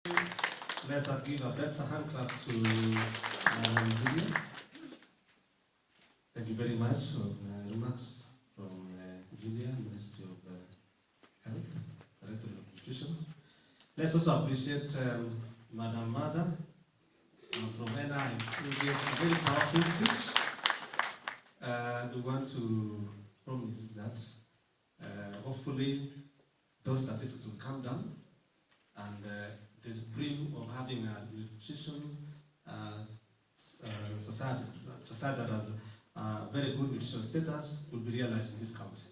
Let's give a better hand clap to Julia. Thank you very much for remarks from Julia, Ministry of Health, Director of Nutrition. Let's also appreciate Madam Mada from NI, who gave a very powerful speech. We want to promise that hopefully those statistics will come down, and the dream of having a nutrition society that has very good nutrition status will be realized in this county.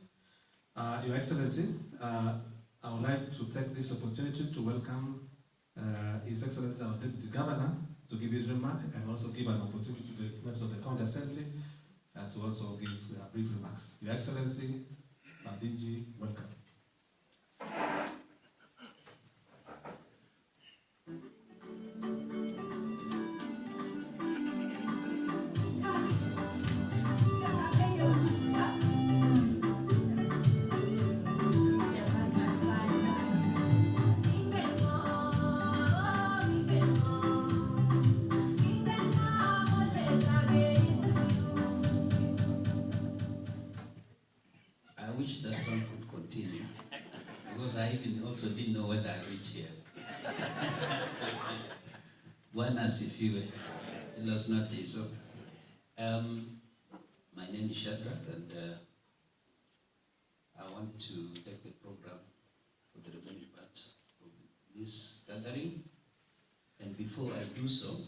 Your Excellency, I would like to take this opportunity to welcome His Excellency our Deputy Governor to give his remark, and also give an opportunity to the members of the County Assembly to also give brief remarks. Your Excellency, DG, welcome. I wish that song could continue, because I even also didn't know whether I reached here. One asifiwe, it was not so. My name is Shadrach, and I want to take the program for the remaining part of this gathering. And before I do so,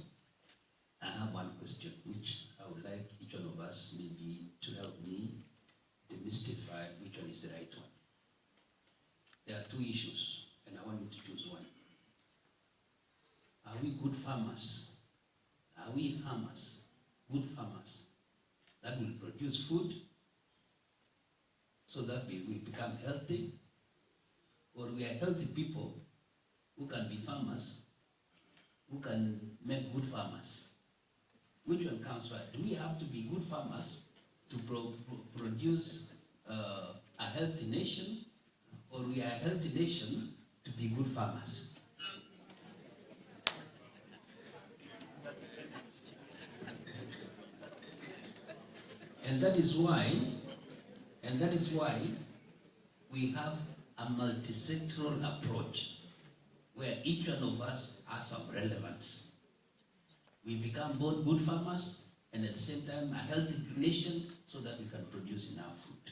I have one question which I would like each one of us maybe to help me demystify which one is the right one. There are two issues, and I want you to choose one. Are we good farmers? Are we farmers, good farmers, that will produce food so that we become healthy? Or we are healthy people who can be farmers, who can make good farmers? Which one comes first? Do we have to be good farmers to produce a healthy nation, or we are a healthy nation to be good farmers? And that is why we have a multi-sectoral approach where each one of us has some relevance. We become both good farmers and at the same time a healthy nation so that we can produce enough food.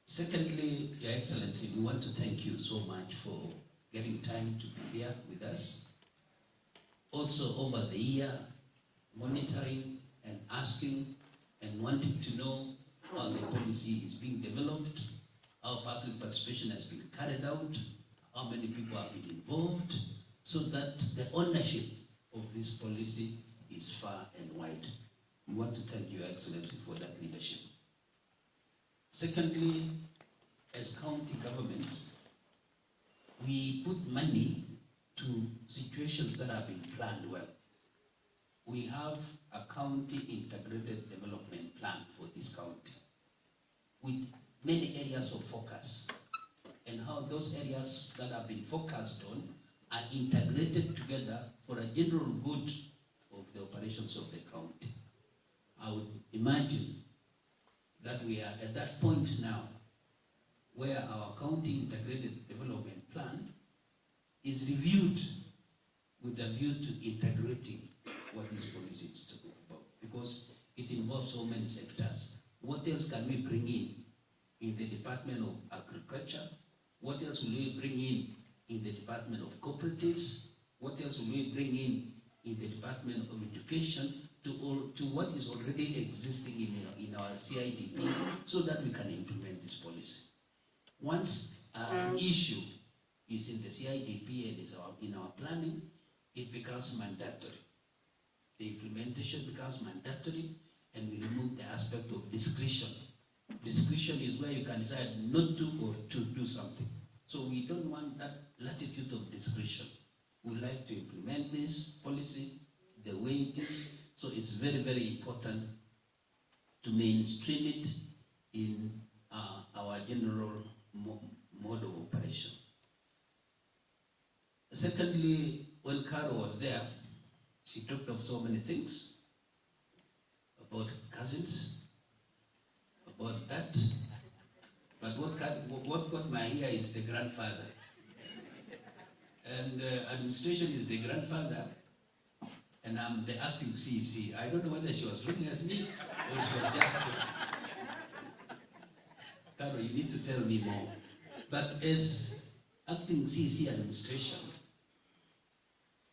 Secondly, Your Excellency, we want to thank you so much for getting time to be here with us. Also over the year, monitoring and asking and wanting to know how the policy is being developed, how public participation has been carried out, how many people have been involved, so that the ownership of this policy is far and wide. We want to thank Your Excellency for that leadership. Secondly, as county governments, we put money to situations that have been planned well. We have a county integrated development plan for this county with many areas of focus, and how those areas that have been focused on are integrated together for a general good of the operations of the county. I would imagine that we are at that point now where our county integrated development plan is reviewed with a view to integrating what this policy is talking about, because it involves so many sectors. What else can we bring in the Department of Agriculture? What else will we bring in the Department of Cooperatives? What else will we bring in the Department of Education to what is already existing in our CIDP, so that we can implement this policy? Once an issue is in the CIDP and is in our planning, it becomes mandatory. The implementation becomes mandatory, and we remove the aspect of discretion. Discretion is where you can decide not to or to do something. So we don't want that latitude of discretion. We like to implement this policy the way it is. So it's very, very important to mainstream it in our general mode of operation. Secondly, when Carol was there, she talked of so many things about cousins, about that. But what got my ear is the grandfather. And administration is the grandfather, and I'm the acting CEC. I don't know whether she was looking at me or she was just... Carol, you need to tell me more. But as acting CEC administration,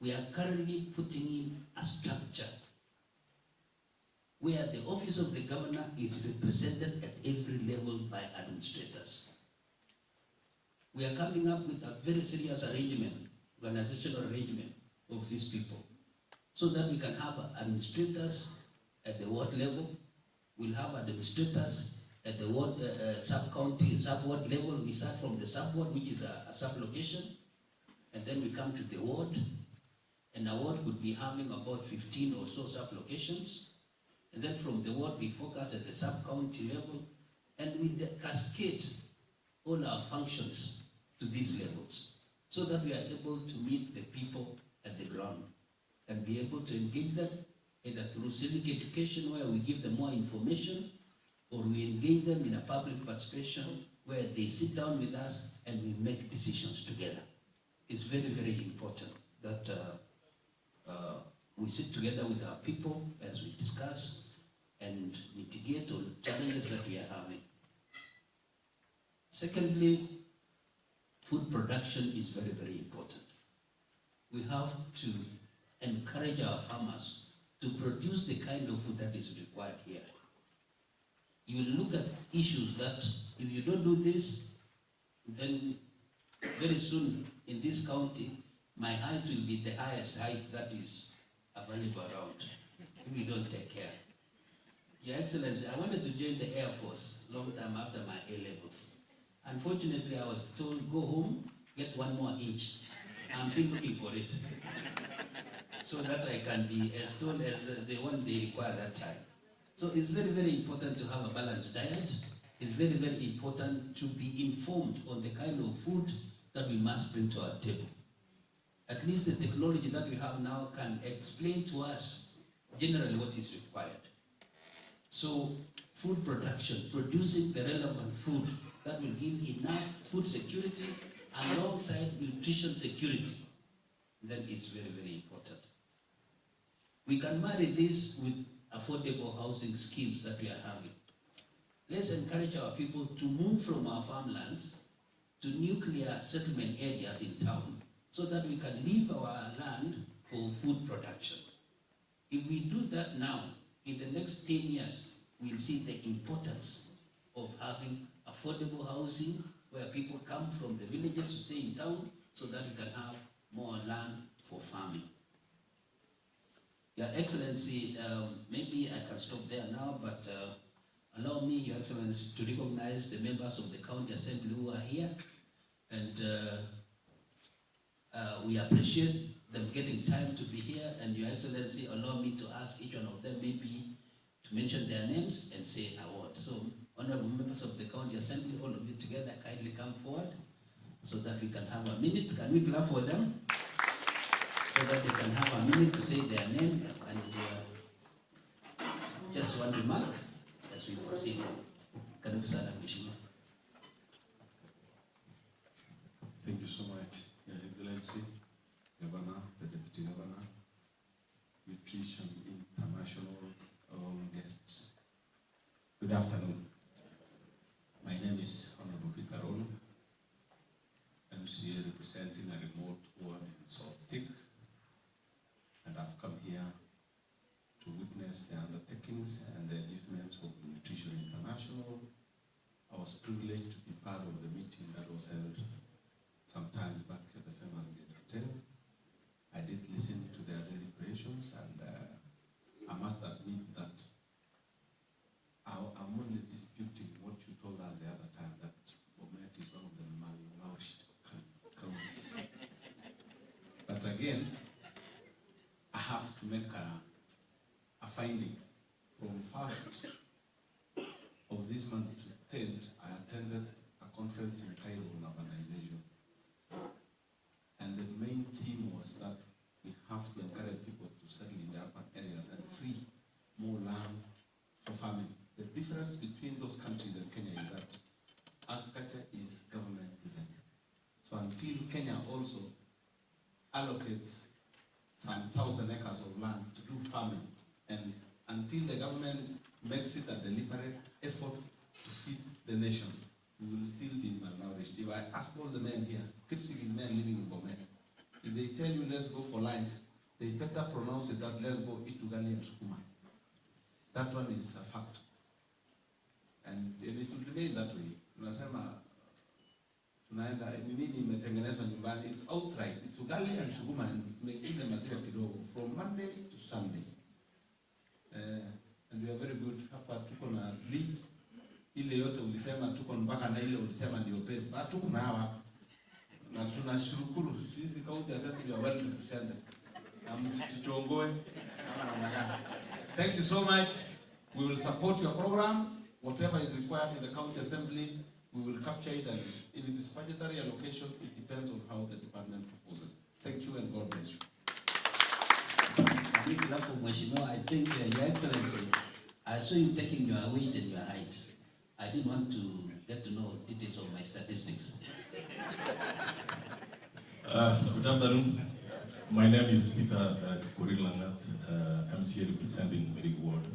we are currently putting in a structure where the office of the governor is represented at every level by administrators. We are coming up with a very serious arrangement, organizational arrangement of these people, so that we can have administrators at the ward level. We'll have administrators at the ward, sub-county, sub-ward level. We start from the sub-ward, which is a sub-location, and then we come to the ward, and a ward could be having about 15 or so sub-locations, and then from the ward we focus at the sub-county level, and we cascade all our functions to these levels, so that we are able to meet the people at the ground and be able to engage them either through civic education, where we give them more information, or we engage them in a public participation where they sit down with us and we make decisions together. It's very, very important that we sit together with our people as we discuss and mitigate all challenges that we are having. Secondly, food production is very, very important. We have to encourage our farmers to produce the kind of food that is required here. You will look at issues that if you don't do this, then very soon in this county, my height will be the highest height that is available around if we don't take care. Your Excellency, I wanted to join the Air Force long time after my A-levels. Unfortunately, I was told, go home, get 1 more inch. I'm still looking for it, so that I can be as tall as the one they require that time. So it's very, very important to have a balanced diet. It's very, very important to be informed on the kind of food that we must bring to our table. At least the technology that we have now can explain to us generally what is required. So food production, producing the relevant food that will give enough food security alongside nutrition security, then it's very, very important. We can marry this with affordable housing schemes that we are having. Let's encourage our people to move from our farmlands to nuclear settlement areas in town, so that we can leave our land for food production. If we do that now, in the next 10 years, we'll see the importance of having affordable housing where people come from the villages to stay in town, so that we can have more land for farming. Your Excellency, maybe I can stop there now, but allow me, Your Excellency, to recognize the members of the County Assembly who are here, and we appreciate them getting time to be here, and Your Excellency, allow me to ask each one of them maybe to mention their names and say a word. So, honorable members of the County Assembly, all of you together, kindly come forward so that we can have a minute. Can we clap for them? So that they can have a minute to say their name and just one remark as we proceed. Karibu sana Mheshimiwa. Thank you so much, Your Excellency, Governor, the Deputy Governor, Nutrition International, all guests. Good afternoon. My name is Honorable Peter Olu, MCA representing a remote ward in Saltik, and I've come here to witness the undertakings and the achievements of Nutrition International. I was privileged to be part of the meeting that was held sometimes back at the famous Gate Hotel. I did listen to their deliberations, and I must admit that I'm only disputing what you told us the other time, that Bomet is one of the malnourished counties. But again, I have to make a finding. From 1st of this month to 10th, I attended a conference in Cairo on urbanization. And the main was that we have to encourage people to settle in the urban areas and free more land for farming. The difference between those countries and Kenya is that agriculture is government driven. So until Kenya also allocates some 1,000 acres of land to do farming, and until the government makes it a deliberate effort to feed the nation, we will still be malnourished. If I ask all the men here, Kipsigis men living in Bomet, if they tell you let's go for lunch, they better pronounce it that let's go eat ugali and sukuma. That one is a fact. And it will remain that way. Tunasema tunaenda nini imetengenezwa nyumbani, it's outright, it's ugali and sukuma, and tumekile maziwa kidogo from Monday to Sunday. And we are very good. Hapa tuko na athlete ile yote ulisema tuko mpaka na ile ulisema ndio pesa. But tuko na hawa na tunashukuru sisi county assembly are well represented. Tuchongoe kama namna gani. Thank you so much. We will support your program. Whatever is required in the county assembly, we will capture it, and if it is budgetary allocation, it depends on how the department proposes. Thank you and God bless you. I think, Your Excellency, I saw you taking your weight and your height. I didn't want to get to know details of my statistics. Good afternoon. My name is Peter Korilangat, MCA representing Mary Ward.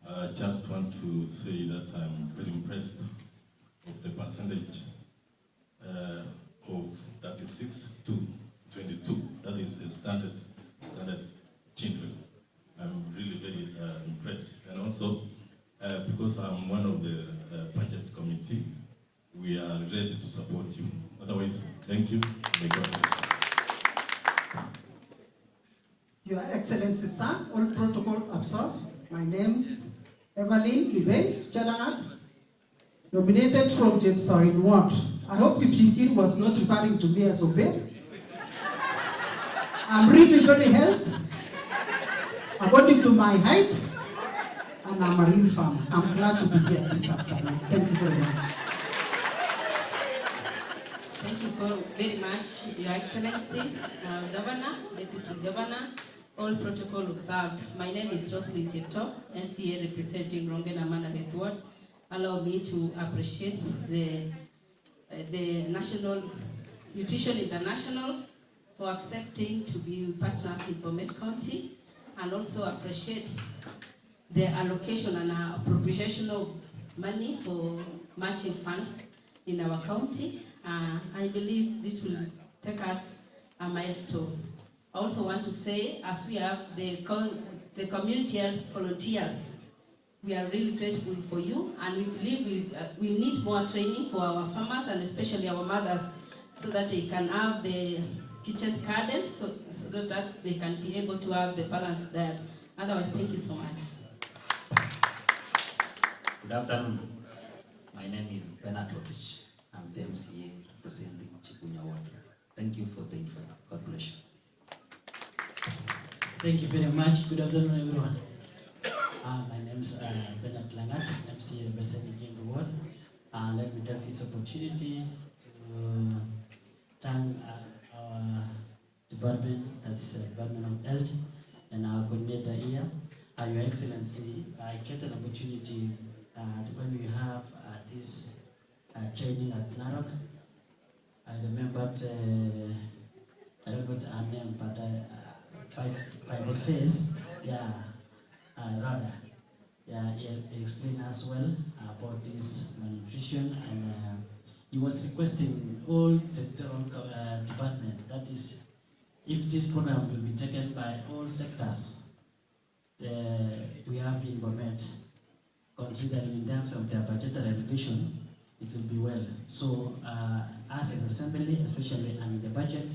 I just want to say that I'm very impressed of the percentage of 36 to 22. That is the standard children. I'm really very impressed. And also, because I'm one of the budget committee, we are ready to support you. Otherwise, thank you. May God bless you. Your Excellency, sir, all protocol observed. My name is Evelyn Libey Chalangat, nominated from James Owen Ward. I hope Kipchirchir was not referring to me as obese. I'm really very healthy, according to my height, and I'm a real farmer. I'm glad to be here this afternoon. Thank you very much. Thank you very much, Your Excellency, Governor, Deputy Governor, all protocol observed. My name is Roslyn Chepto, MCA representing Rongen Amana Ward. Allow me to appreciate the National Nutrition International for accepting to be partners in Bomet County, and also appreciate the allocation and appropriation of money for matching fund in our county. I believe this will take us a milestone. I also want to say, as we have the community health volunteers, we are really grateful for you, and we believe we need more training for our farmers and especially our mothers, so that they can have the kitchen garden, so that they can be able to have the balanced diet. Otherwise, thank you so much. Good afternoon. My name is Bernard Rotich. I'm the MCA representing Chikunya Ward. Thank you for the invite. God bless you. Thank you very much. Good afternoon, everyone. My name is Bernard Langat, MCA representing Jimbo Ward. Let me take this opportunity to thank our department, that's Department of Health, and our coordinator here. Your Excellency, I get an opportunity when we have this training at Narok. I remembered, I don't know her name, but by the face, Rada, he explained as well about this malnutrition, and he was requesting all sectoral department, that is, if this program will be taken by all sectors we have in Bomet, considering in terms of their budgetary allocation, it will be well. So as an assembly, especially in the budget,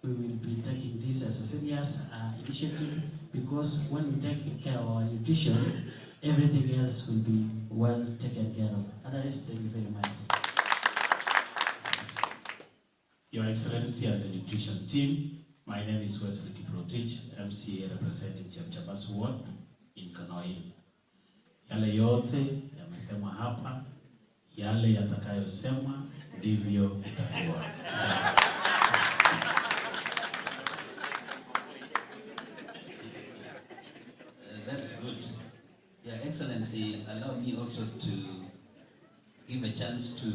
we will be taking this as a serious initiative, because when we take care of our nutrition, everything else will be well taken care of. Otherwise, thank you very much. Your Excellency and the nutrition team, my name is Wesley Kiprotich, MCA representing Chemchabas Ward in Kanoil. Yale yote yamesemwa hapa, yale yatakayosemwa ndivyo itakuwa. that's good. Your Excellency, allow me also to give a chance to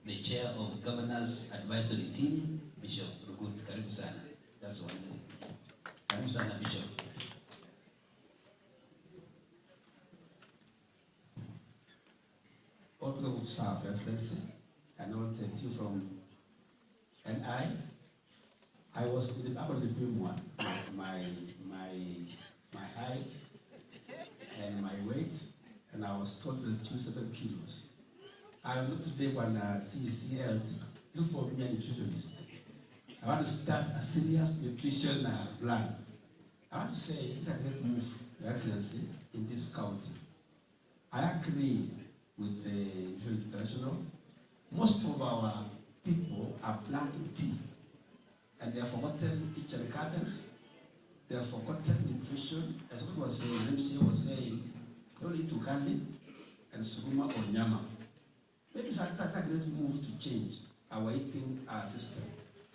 the chair of the Governor's Advisory Team, Bishop Rugut. Karibu sana. That's one thing. Karibu sana, Bishop. All the staff, Excellency, and all the team from NI. I was with the upper one, my height and my weight, and I was told 27 kilos. I look today when CECL, look for me a nutritionist. I want to start a serious nutrition plan. I want to say it's a great move, Your Excellency, in this county. I agree with the Nutrition International. Most of our people are planting tea, and they have forgotten kitchen gardens. They have forgotten nutrition. As what was saying, MCA was saying, don't eat ugali and sukuma or nyama. Maybe that's a great move to change our eating system,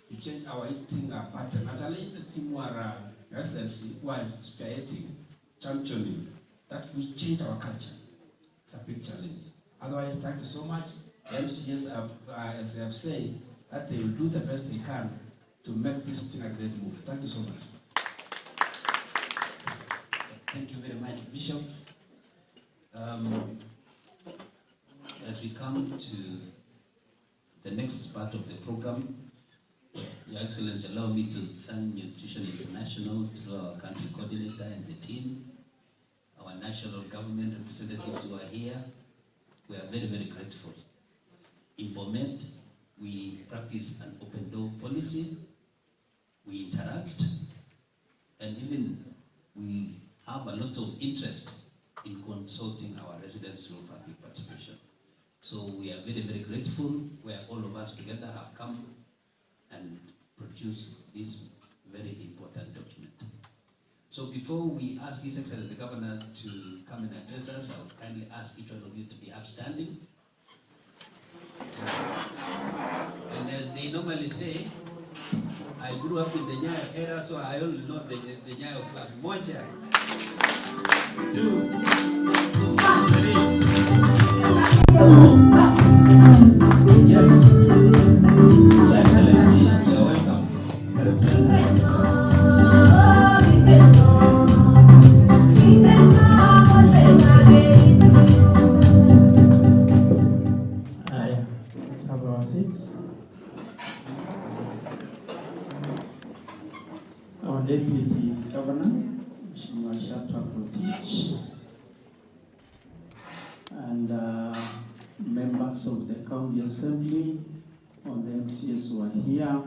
to change our eating pattern. I challenge the team who are Excellency, who are spearheading, championing, that we change our culture. It's a big challenge. Otherwise, thank you so much. MCS, as they have said, that they will do the best they can to make this thing a great move. Thank you so much. Thank you very much, Bishop. As we come to the next part of the program, Your Excellency, allow me to thank Nutrition International, through our country coordinator and the team, our national government representatives who are here. We are very, very grateful. In Bomet, we practice an open door policy, we interact, and even we have a lot of interest in consulting our residents through public participation. So we are very, very grateful where all of us together have come and produced this very important document. So before we ask His Excellency the Governor to come and address us, I would kindly ask each one of you to be upstanding. And as they normally say, I grew up in the Nyayo era, so I only know the Nyayo club. Moja, 2, 3. Yes. Your Excellency, you're welcome. Let's have our seats. Our Deputy Governor, Mheshimiwa Eradoicating, and members of the County Assembly, all the MCS who are here,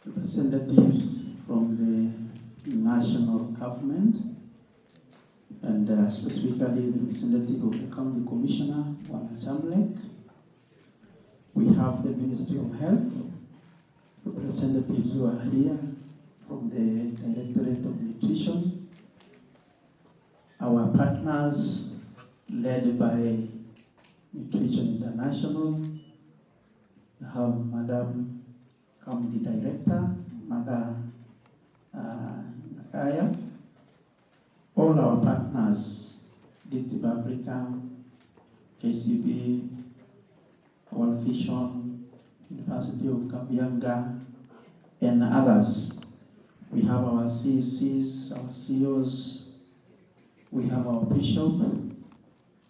representatives from the national government, and specifically the representative of the County Commissioner, Wala Jamlek. We have the Ministry of Health, representatives who are here from the Directorate of Nutrition, our partners led by Nutrition International. We have Madam County Director, Mother Nakaya, all our partners, Dictib Africa, KCB, World Vision, University of Kabianga, and others. We have our CECs, our CEOs, we have our Bishop,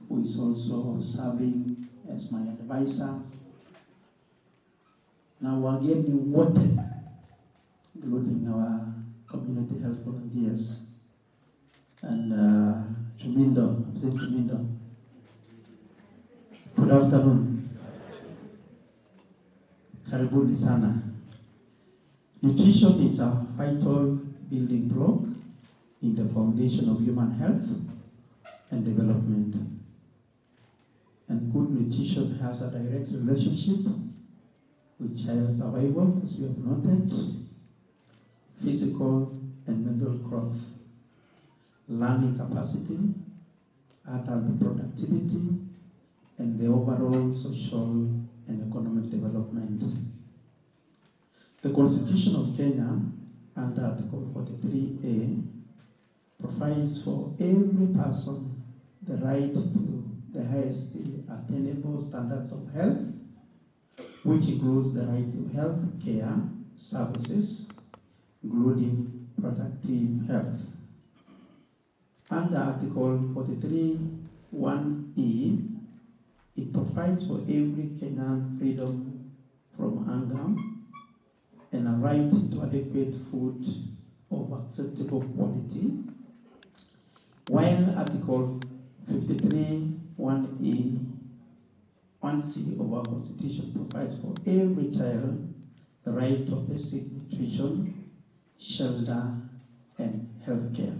who is also serving as my advisor. Now wageni wote, including our community health volunteers, and Tumindo, I'm saying Tumindo. Good afternoon. Karibuni sana. Nutrition is a vital building block in the foundation of human health and development. And good nutrition has a direct relationship with child survival, as we have noted, physical and mental growth, learning capacity, adult productivity, and the overall social and economic development. The Constitution of Kenya, under Article 43A, provides for every person the right to the highest attainable standards of health, which includes the right to health care services, including productive health. Under Article 43(1)(e), it provides for every Kenyan freedom from hunger and a right to adequate food of acceptable quality, while Article 53(1)(e)(1)(c) of our Constitution provides for every child the right to basic nutrition, shelter, and health care,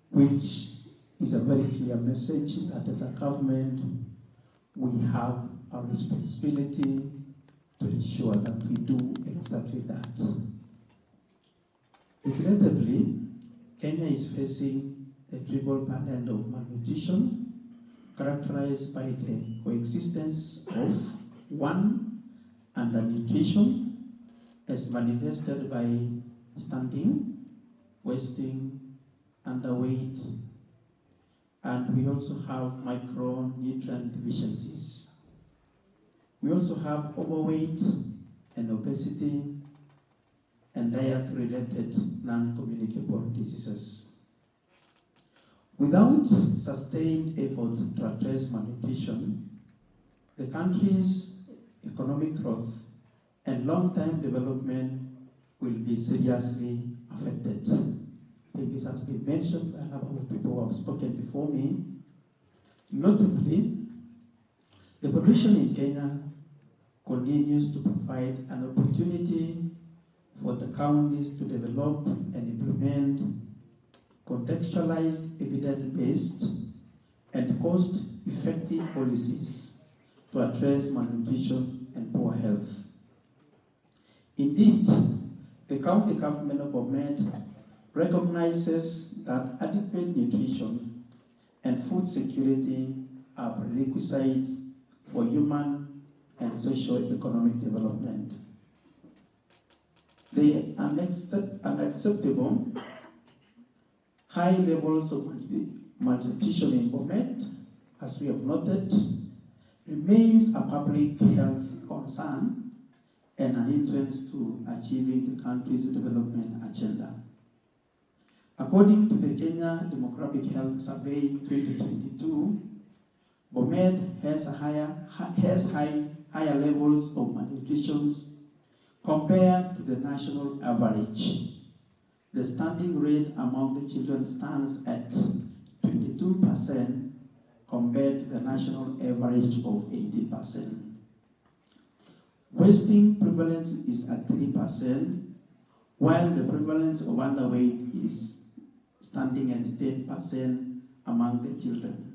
which is a very clear message that as a government we have a responsibility to ensure that we do exactly that. Regrettably, Kenya is facing the triple burden of malnutrition, characterized by the coexistence of, one, undernutrition, as manifested by stunting, wasting, underweight, and we also have micronutrient deficiencies. We also have overweight and obesity and diet-related non-communicable diseases. Without sustained effort to address malnutrition, the country's economic growth and long-term development will be seriously affected. I think this has been mentioned by a number of people who have spoken before me. Notably, the population in Kenya continues to provide an opportunity for the counties to develop and implement contextualized, evidence-based, and cost-effective policies to address malnutrition and poor health. Indeed, the county government of Bomet recognizes that adequate nutrition and food security are prerequisites for human and socio-economic development. The unacceptable high levels of malnutrition in Bomet, as we have noted, remains a public health concern and an hindrance to achieving the country's development agenda. According to the Kenya Demographic Health Survey 2022, Bomet has higher levels of malnutrition compared to the national average. The standing rate among the children stands at 22% compared to the national average of 18%. Wasting prevalence is at 3%, while the prevalence of underweight is standing at 10% among the children.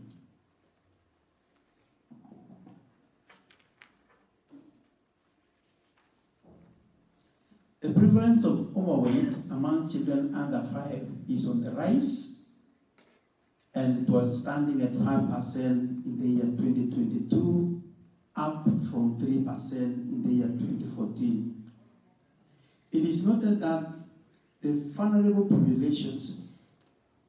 The prevalence of overweight among children under 5 is on the rise, and it was standing at 5% in the year 2022, up from 3% in the year 2014. It is noted that the vulnerable populations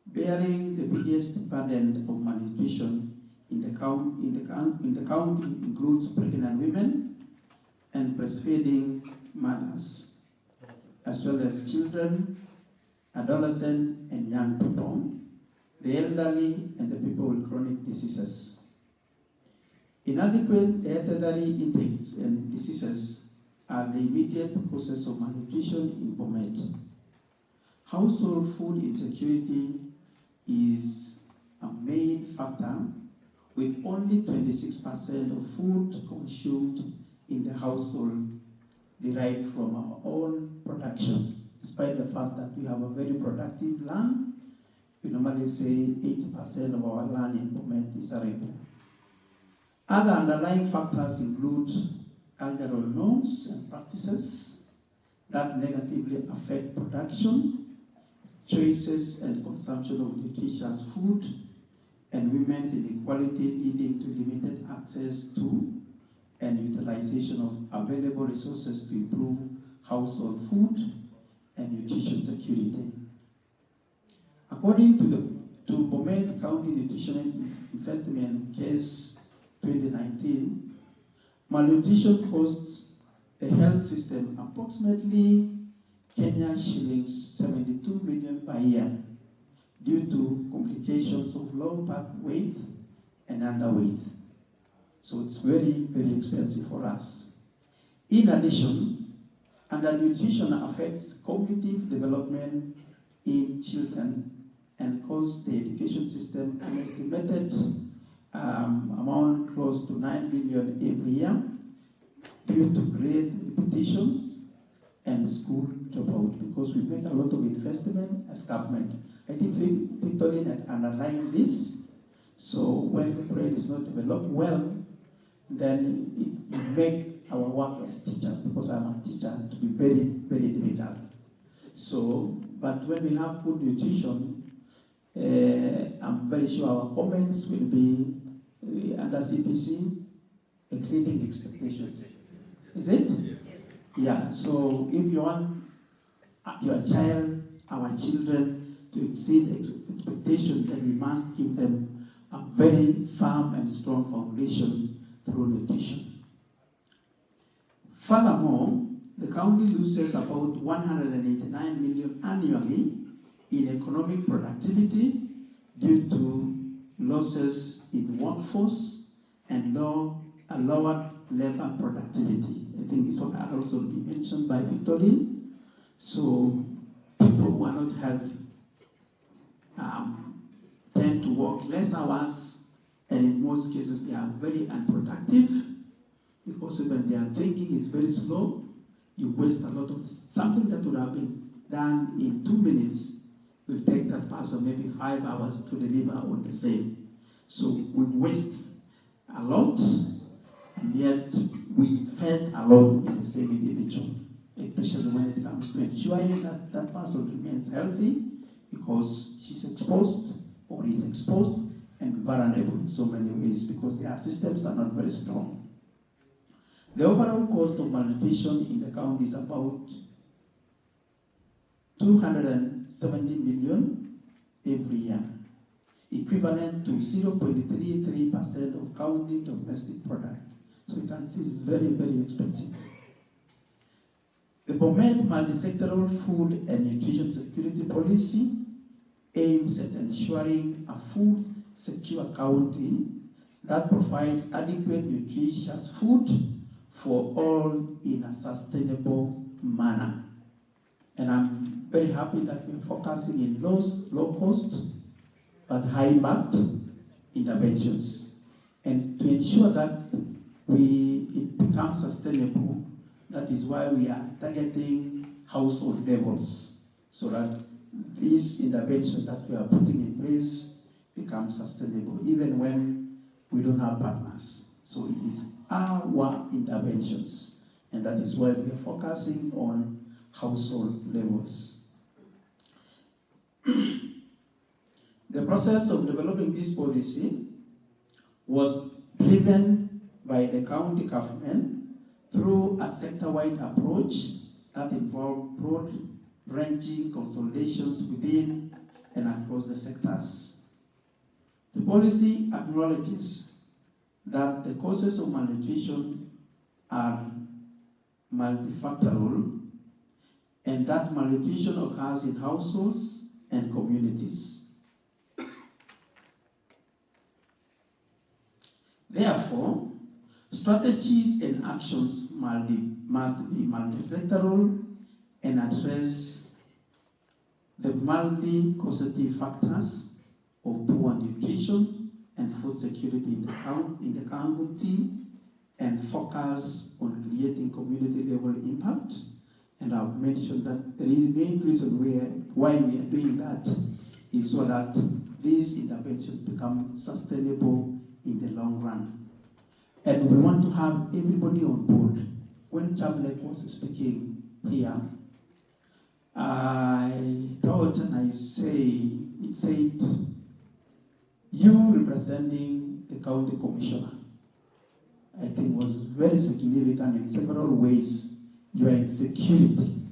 bearing the biggest burden of malnutrition in the county includes pregnant women and breastfeeding mothers, as well as children, adolescents, and young people, the elderly, and the people with chronic diseases. Inadequate dietary intakes and diseases are the immediate causes of malnutrition in Bomet. Household food insecurity is a main factor, with only 26% of food consumed in the household derived from our own production. Despite the fact that we have a very productive land, we normally say 80% of our land in Bomet is arable. Other underlying factors include cultural norms and practices that negatively affect production, choices and consumption of nutritious food, and women's inequality leading to limited access to and utilization of available resources to improve household food and nutrition security. According to Bomet County Nutrition Investment Case 2019, malnutrition costs the health system approximately Kenya shillings 72 million per year due to complications of low birth weight and underweight. So it's very, very expensive for us. In addition, undernutrition affects cognitive development in children and costs the education system an estimated amount close to 9 billion every year due to grade repetitions and school dropout, because we make a lot of investment as government. I think Victorine had underlined this. So when the brain is not developed well, then it make our work as teachers, because I'm a teacher, to be very, very difficult. So, but when we have good nutrition, I'm very sure our comments will be under CPC exceeding expectations. Is it? Yes. Yeah, so if you want your child, our children, to exceed expectation, then we must give them a very firm and strong foundation through nutrition. Furthermore, the county loses about 189 million annually in economic productivity due to losses in workforce and lower labor productivity. I think this one had also been mentioned by Victorine. So people who are not healthy tend to work less hours, and in most cases they are very unproductive, because when their thinking is very slow, you waste a lot of something that would have been done in 2 minutes will take that person maybe 5 hours to deliver on the same. So we waste a lot, and yet we invest a lot in the same individual, especially when it comes to ensuring that that person remains healthy, because she's exposed or is exposed and vulnerable in so many ways, because their systems are not very strong. The overall cost of malnutrition in the county is about 270 million every year, equivalent to 0.33% of county domestic product. So you can see it's very, very expensive. The Bomet multi-sectoral food and nutrition security policy aims at ensuring a food secure county that provides adequate nutritious food for all in a sustainable manner. And I'm very happy that we're focusing in low cost but high impact interventions. And to ensure that it becomes sustainable, that is why we are targeting household levels, so that these interventions that we are putting in place become sustainable, even when we don't have partners. So it is our interventions, and that is why we are focusing on household levels. The process of developing this policy was driven by the county government through a sector-wide approach that involved broad-ranging consolidations within and across the sectors. The policy acknowledges that the causes of malnutrition are multifactorial, and that malnutrition occurs in households and communities. Therefore, strategies and actions must be multi-sectoral and address the multi-causative factors of poor nutrition and food security in the county, and focus on creating community-level impact. And I've mentioned that the main reason why we are doing that is so that these interventions become sustainable in the long run. And we want to have everybody on board. When Chamlek was speaking here, I thought and it said, you representing the county commissioner, I think was very significant in several ways. You are in security.